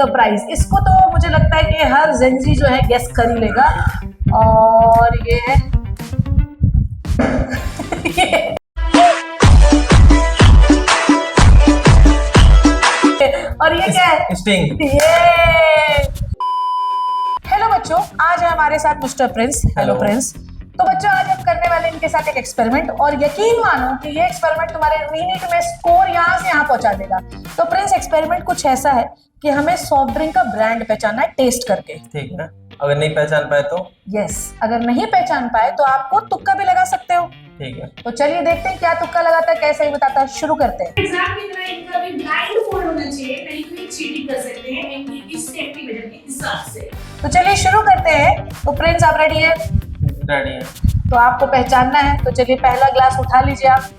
Surprise. इसको तो मुझे लगता है कि हर जेंजी जो है गेस कर ही लेगा। और ये है और ये क्या है? स्टिंग। ये हेलो बच्चों, आज है हमारे साथ मिस्टर प्रिंस। Hello Prince. तो बच्चों, आज हम करने वाले इनके साथ एक एक्सपेरिमेंट, और यकीन मानो कि ये एक्सपेरिमेंट तुम्हारे रीनीट में स्कोर यहाँ से यहाँ पहुंचा देगा। तो प्रिंस, एक्सपेरिमेंट कुछ ऐसा है कि हमें सॉफ्ट ड्रिंक का ब्रांड पहचानना है टेस्ट करके। ठीक है, अगर नहीं पहचान पाए तो? यस, अगर नहीं पहचान पाए तो आपको तुक्का भी लगा सकते हो। ठीक है, तो चलिए देखते हैं क्या तुक्का लगाता है, कैसे ही बताता है। शुरू करते हैं। एग्जाम की तरह इनका भी ब्लाइंड फोल्ड होना चाहिए, नहीं तो ये चीटिंग कर सकते हैं एमडी की सेफ्टी मेजर के हिसाब से। तो चलिए शुरू करते हैं। तो प्रिंस, आप रेडी हैं? रेडी है। तो आपको पहचानना है, तो चलिए पहला ग्लास उठा लीजिए आप।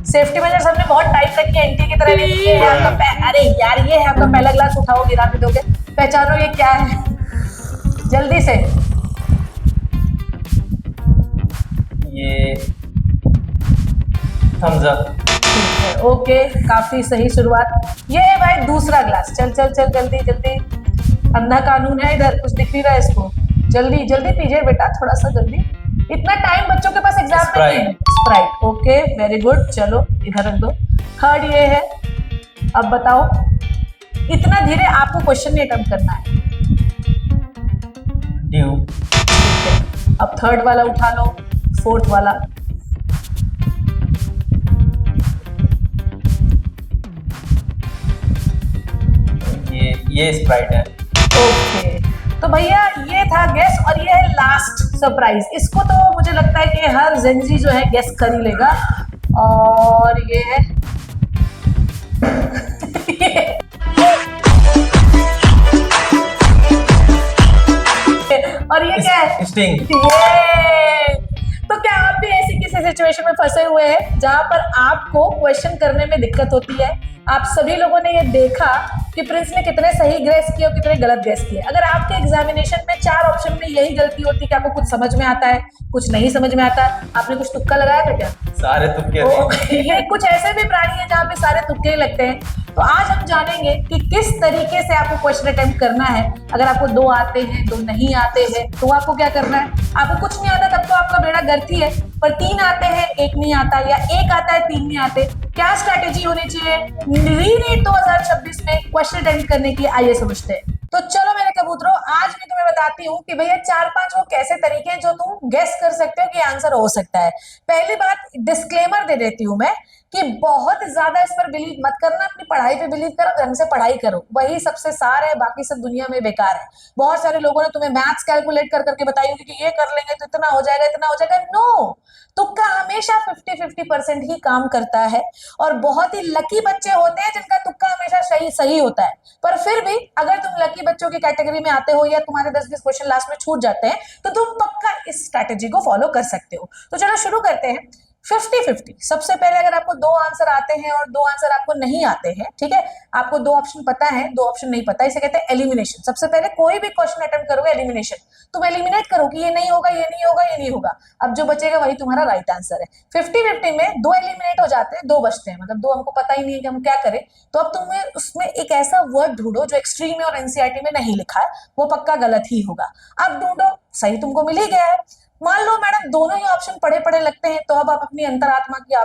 सेफ्टी मेजर्स हमने बहुत टाइट रखे हैं, एंटी की तरह नहीं। ये है आपका अरे यार, ये है आपका पहला ग्लास। उठाओ, गिरा भी दोगे। पहचानो ये क्या है, जल्दी से। ये थम्स अप। ठीक है, ओके, काफी सही शुरुआत। ये है भाई दूसरा ग्लास। चल चल चल, जल्दी जल्दी। अंधा कानून है इधर, कुछ दिख नहीं रहा है इसको। जल्दी जल्दी पीजिए बेटा, थोड़ा सा जल्दी। इतना टाइम बच्चों के पास एग्जाम में नहीं है। Sprite, okay, very good. चलो इधर रख दो। थर्ड ये है। अब बताओ, इतना धीरे आपको क्वेश्चन नहीं अटेम्प्ट करना है। ड्यू। ठीक है, अब थर्ड वाला उठा लो, फोर्थ वाला। ये स्प्राइट है। ओके, तो भैया ये था गेस, और ये है लास्ट सरप्राइज। इसको तो मुझे लगता है कि हर जेंजी जो है गेस कर ही लेगा। और ये है और ये क्या है? स्टिंग। ये तो क्या आप भी ऐसी किसी सिचुएशन में फंसे हुए हैं जहां पर आपको क्वेश्चन करने में दिक्कत होती है? आप सभी लोगों ने ये देखा कि प्रिंस ने कितने सही गेस किए और कितने गलत गेस किए। अगर आपके एग्जामिनेशन में 4 ऑप्शन में यही गलती होती कि आपको कुछ समझ में आता है, कुछ नहीं समझ में आता, आपने कुछ तुक्का लगाया था क्या? सारे तुक्के। ये कुछ ऐसे भी प्राणी है जहाँ पे सारे तुक्के ही लगते हैं। तो आज हम जानेंगे कि किस तरीके से आपको क्वेश्चन अटेम्प्ट करना है। अगर आपको 2 आते हैं, 2 नहीं आते हैं, तो आपको क्या करना है? आपको कुछ नहीं आता तब तो आपका बेड़ा गर्क ही है। पर 3 आते हैं, 1 नहीं आता, या 1 आता है, 3 नहीं आते, क्या स्ट्रैटेजी होनी चाहिए रीनीट 2026 में क्वेश्चन अटेम्प्ट करने की? आइए समझते हैं। तो चलो मेरे कबूतरों, आज मैं तुम्हें बताती हूँ कि भैया 4-5 वो कैसे तरीके हैं जो तुम गेस कर सकते हो कि आंसर हो सकता है। पहली बात, डिस्क्लेमर दे देती हूँ मैं कि बहुत ज्यादा इस पर बिलीव मत करना। अपनी पढ़ाई पे बिलीव करो, ढंग से पढ़ाई करो, वही सबसे सार है, बाकी सब दुनिया में बेकार है। बहुत सारे लोगों ने तुम्हें मैथ्स कैलकुलेट कर करके बताई होगी कि ये कर लेंगे तो इतना हो जाएगा, इतना हो जाएगा। नो, तुक्का हमेशा 50-50% ही काम करता है, और बहुत ही लकी बच्चे होते हैं जिनका तुक्का हमेशा सही होता है। पर फिर भी अगर तुम लकी बच्चों की कैटेगरी में आते हो, या तुम्हारे 10-20 क्वेश्चन लास्ट में छूट जाते हैं, तो तुम पक्का इस स्ट्रैटेजी को फॉलो कर सकते हो। तो चलो शुरू करते हैं। 50-50। सबसे पहले अगर आपको 2 आंसर आते हैं और 2 आंसर आपको नहीं आते हैं, ठीक है, आपको 2 ऑप्शन पता है, 2 ऑप्शन नहीं पता, इसे कहते हैं एलिमिनेशन। सबसे पहले कोई भी क्वेश्चन अटेम्प्ट करोगे, एलिमिनेशन, तुम एलिमिनेट करो कि ये नहीं होगा, ये नहीं होगा, ये नहीं होगा। अब जो बचेगा वही तुम्हारा राइट आंसर है। 50-50 में 2 एलिमिनेट हो जाते हैं, 2 बचते हैं, मतलब 2 हमको पता ही नहीं है कि हम क्या करें। तो अब तुम्हें उसमें एक ऐसा वर्ड ढूंढो जो एक्सट्रीम में और एनसीईआरटी में नहीं लिखा है, वो पक्का गलत ही होगा। अब ढूंढो, सही तुमको मिल ही गया है। मान लो मैडम दोनों ही ऑप्शन पढ़े पढ़े लगते हैं, तो अब आप अपनी अंतरात्मा की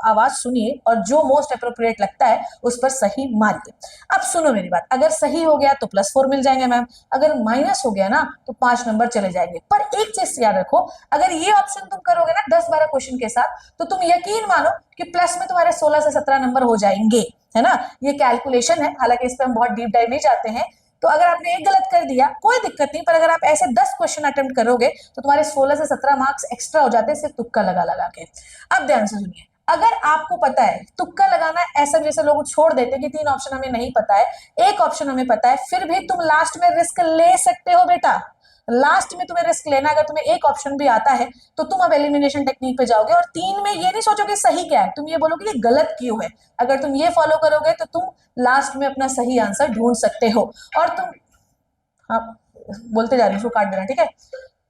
आवाज सुनिए, और जो मोस्ट अप्रोप्रिएट लगता है उस पर सही मारिए। अब सुनो मेरी बात, अगर सही हो गया तो +4 मिल जाएंगे मैम, अगर माइनस हो गया ना तो 5 नंबर चले जाएंगे। पर एक चीज याद रखो, अगर ये ऑप्शन तुम करोगे ना 10-12 क्वेश्चन के साथ, तो तुम यकीन मानो कि प्लस में तुम्हारे 16 से 17 नंबर हो जाएंगे, है ना। ये कैलकुलेशन है, हालांकि इस पर हम बहुत डीप डाइव नहीं जाते हैं। तो अगर आपने एक गलत कर दिया कोई दिक्कत नहीं, पर अगर आप ऐसे 10 क्वेश्चन अटेम्प्ट करोगे तो तुम्हारे 16 से 17 मार्क्स एक्स्ट्रा हो जाते हैं, सिर्फ तुक्का लगा के। अब ध्यान से सुनिए, अगर आपको पता है तुक्का लगाना, ऐसा जैसे लोग छोड़ देते हैं कि 3 ऑप्शन हमें नहीं पता है, 1 ऑप्शन हमें पता है, फिर भी तुम लास्ट में रिस्क ले सकते हो बेटा। लास्ट में तुम्हें रिस्क लेना, अगर तुम्हें 1 ऑप्शन भी आता है तो तुम अब एलिमिनेशन टेक्निक पे जाओगे, और 3 में ये नहीं सोचोगे सही क्या है, तुम ये बोलोगे ये गलत क्यों है। अगर तुम ये फॉलो करोगे तो तुम लास्ट में अपना सही आंसर ढूंढ सकते हो। और तुम, हाँ बोलते जा रही हूँ, काट देना, ठीक है।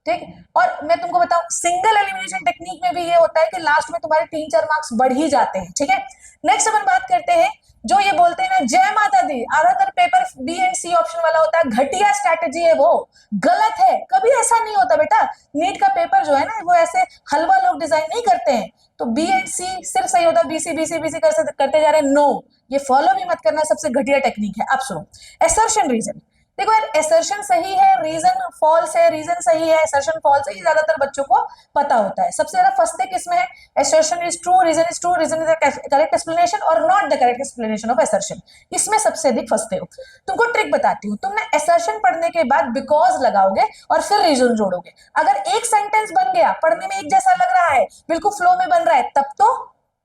ठीक। और मैं तुमको बताऊं, सिंगल एलिमिनेशन टेक्निक में भी ये होता है कि लास्ट में तुम्हारे 3-4 मार्क्स बढ़ ही जाते हैं। ठीक है, नेक्स्ट अपन बात करते हैं जो ये बोलते हैं ना जय माता दी, ज्यादातर paper B and C option वाला होता है, घटिया स्ट्रैटेजी है, वो गलत है, कभी ऐसा नहीं होता बेटा। नीट का पेपर जो है ना वो ऐसे हलवा लोग डिजाइन नहीं करते हैं, तो बी एंड सी सिर्फ सही होता है, बीसी बीसी बीसी करते जा रहे हैं। नो, ये फॉलो भी मत करना, सबसे घटिया टेक्निक है। अब सुनो, एसर्शन रीजन। देखो यार, एसर्शन सही है, रीजन फॉल्स है, रीजन सही है, एसर्शन फॉल्स है, ये ज्यादातर बच्चों को पता होता है। सबसे ज्यादा फंसते किसमें है? Assertion is true, reason is true, reason is the correct explanation और not the correct explanation of assertion, इसमें सबसे अधिक फंसते हो। तुमको ट्रिक बताती हूँ, तुमने एसर्शन पढ़ने के बाद बिकॉज लगाओगे और फिर रीजन जोड़ोगे। अगर एक सेंटेंस बन गया, पढ़ने में एक जैसा लग रहा है, बिल्कुल फ्लो में बन रहा है, तब तो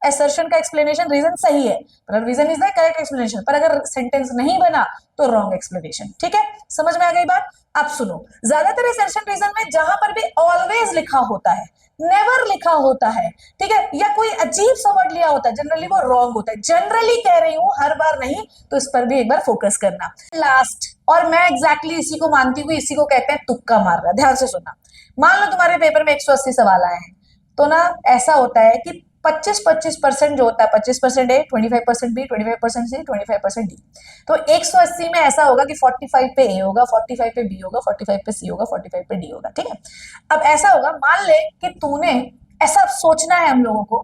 एसर्शन का एक्सप्लेनेशन रीजन सही है, मतलब reason is the correct explanation. पर अगर सेंटेंस नहीं बना तो रॉन्ग एक्सप्लेनेशन। ठीक है, समझ में आ गई बात? अब सुनो, ज्यादातर एसर्शन रीजन में जहां पर भी ऑलवेज लिखा होता है, नेवर लिखा होता है, ठीक है, या कोई अजीब सा वर्ड लिया होता है, जनरली वो रॉन्ग होता है। जनरली कह रही हूं, हर बार नहीं, तो इस पर भी एक बार फोकस करना। लास्ट, और मैं एग्जैक्टली इसी को मानती हूँ, इसी को कहते हैं तुक्का मारना। ध्यान से सुनना, मान लो तुम्हारे पेपर में 180 सवाल आए हैं, तो ना ऐसा होता है कि 25% जो होता है, 25% ए, 25% बी, 25% सी, 25% डी। तो 180 में ऐसा होगा कि 45 पे ए होगा, 45 पे बी होगा, 45 पे सी होगा, 45 पे डी होगा। ठीक है, अब ऐसा होगा, मान ले कि तूने, ऐसा सोचना है हम लोगों को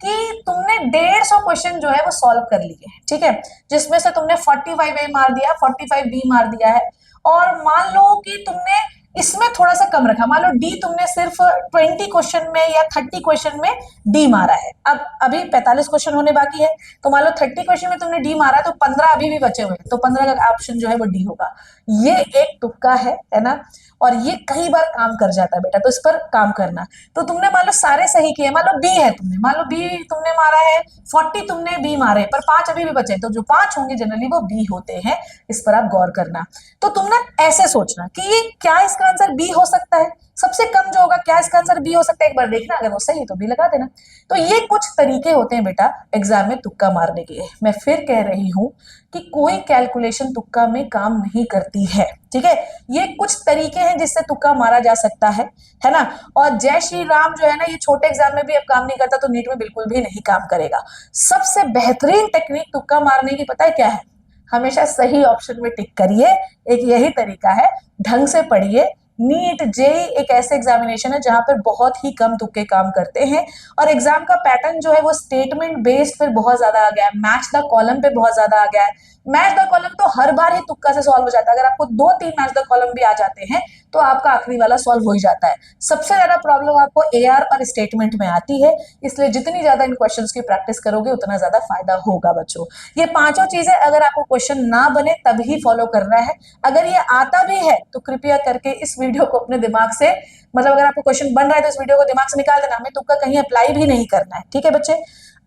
कि तुमने 150 क्वेश्चन जो है वो सॉल्व कर लिए, ठीक है, जिसमें से तुमने 45 ए मार दिया, 45 बी मार दिया है, और मान लो कि तुमने इसमें थोड़ा सा कम रखा, मान लो डी तुमने सिर्फ 20 क्वेश्चन में या 30 क्वेश्चन में डी मारा है। अब अभी 45 क्वेश्चन होने बाकी है, तो मान लो 30 क्वेश्चन में तुमने डी मारा, तो 15 अभी भी बचे हुए हैं, तो 15 का ऑप्शन जो है वो डी होगा। ये एक तुक्का है ना, और ये कई बार काम कर जाता है बेटा, तो इस पर काम करना। तो तुमने मान लो सारे सही किए, मान लो बी है, तुमने मान लो बी तुमने मारा है, 40 तुमने बी मारे, पर 5 अभी भी बचे, तो जो 5 होंगे जनरली वो बी होते हैं, इस पर आप गौर करना। तो तुम ना ऐसे सोचना कि ये क्या इसका आंसर बी हो सकता है, सबसे कम जो होगा, क्या इसका आंसर बी हो सकता है, एक बार देखना, अगर वो सही है तो बी लगा देना। तो ये कुछ तरीके होते हैं बेटा एग्जाम में तुक्का मारने के। मैं फिर कह रही हूं कि कोई कैलकुलेशन तुक्का में काम नहीं करती है, ठीक है, ये कुछ तरीके हैं जिससे तुक्का मारा जा सकता है ना। और जय श्री राम जो है ना, ये छोटे एग्जाम में भी अब काम नहीं करता, तो नीट में बिल्कुल भी नहीं काम करेगा। सबसे बेहतरीन टेक्निक तुक्का मारने की पता है क्या है? हमेशा सही ऑप्शन में टिक करिए, एक यही तरीका है। ढंग से पढ़िए। नीट जेई एक ऐसे एग्जामिनेशन है जहां पर बहुत ही कम तुक्के काम करते हैं, और एग्जाम का पैटर्न जो है वो स्टेटमेंट बेस्ड पर बहुत ज्यादा आ गया है, मैच द कॉलम पे बहुत ज्यादा आ गया है। मैच द कॉलम तो हर बार ही तुक्का से सॉल्व हो जाता है, अगर आपको 2-3 मैच द कॉलम भी आ जाते हैं तो आपका आखिरी वाला सॉल्व हो ही जाता है। सबसे ज्यादा प्रॉब्लम आपको एआर और स्टेटमेंट में आती है, इसलिए जितनी ज्यादा इन क्वेश्चंस की प्रैक्टिस करोगे उतना ज्यादा फायदा होगा बच्चों। ये पांचों चीजें अगर आपको क्वेश्चन ना बने तभी फॉलो करना है। अगर ये आता भी है तो कृपया करके इस वीडियो को अपने दिमाग से, मतलब अगर आपको क्वेश्चन बन रहा है तो इस वीडियो को दिमाग से निकाल देना, हमें तुक्का कहीं अप्लाई भी नहीं करना है, ठीक है बच्चे।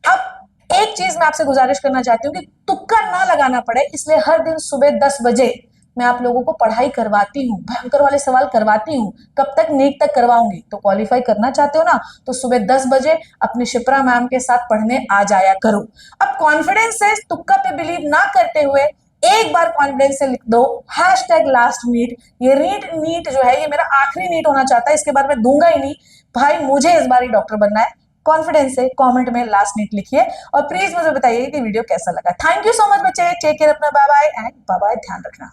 अब एक चीज मैं आपसे गुजारिश करना चाहती हूँ कि तुक्का ना लगाना पड़े, इसलिए हर दिन सुबह 10 बजे मैं आप लोगों को पढ़ाई करवाती हूँ, भयंकर वाले सवाल करवाती हूँ। कब तक? नीट तक करवाऊंगी। तो क्वालिफाई करना चाहते हो ना, तो सुबह 10 बजे अपनी शिप्रा मैम के साथ पढ़ने आ जाया करो। अब कॉन्फिडेंस से तुक्का पे बिलीव ना करते हुए एक बार कॉन्फिडेंस से लिख दो #लास्ट नीट। ये नीट जो है ये मेरा आखिरी नीट होना चाहता है, इसके बाद मैं दूंगा ही नहीं भाई, मुझे इस बार ही डॉक्टर बनना है। कॉन्फिडेंस से कमेंट में लास्ट नीट लिखिए और प्लीज मुझे बताइए कि वीडियो कैसा लगा। थैंक यू सो मच बच्चे, टेक केयर अपना, bye bye and bye bye, ध्यान रखना।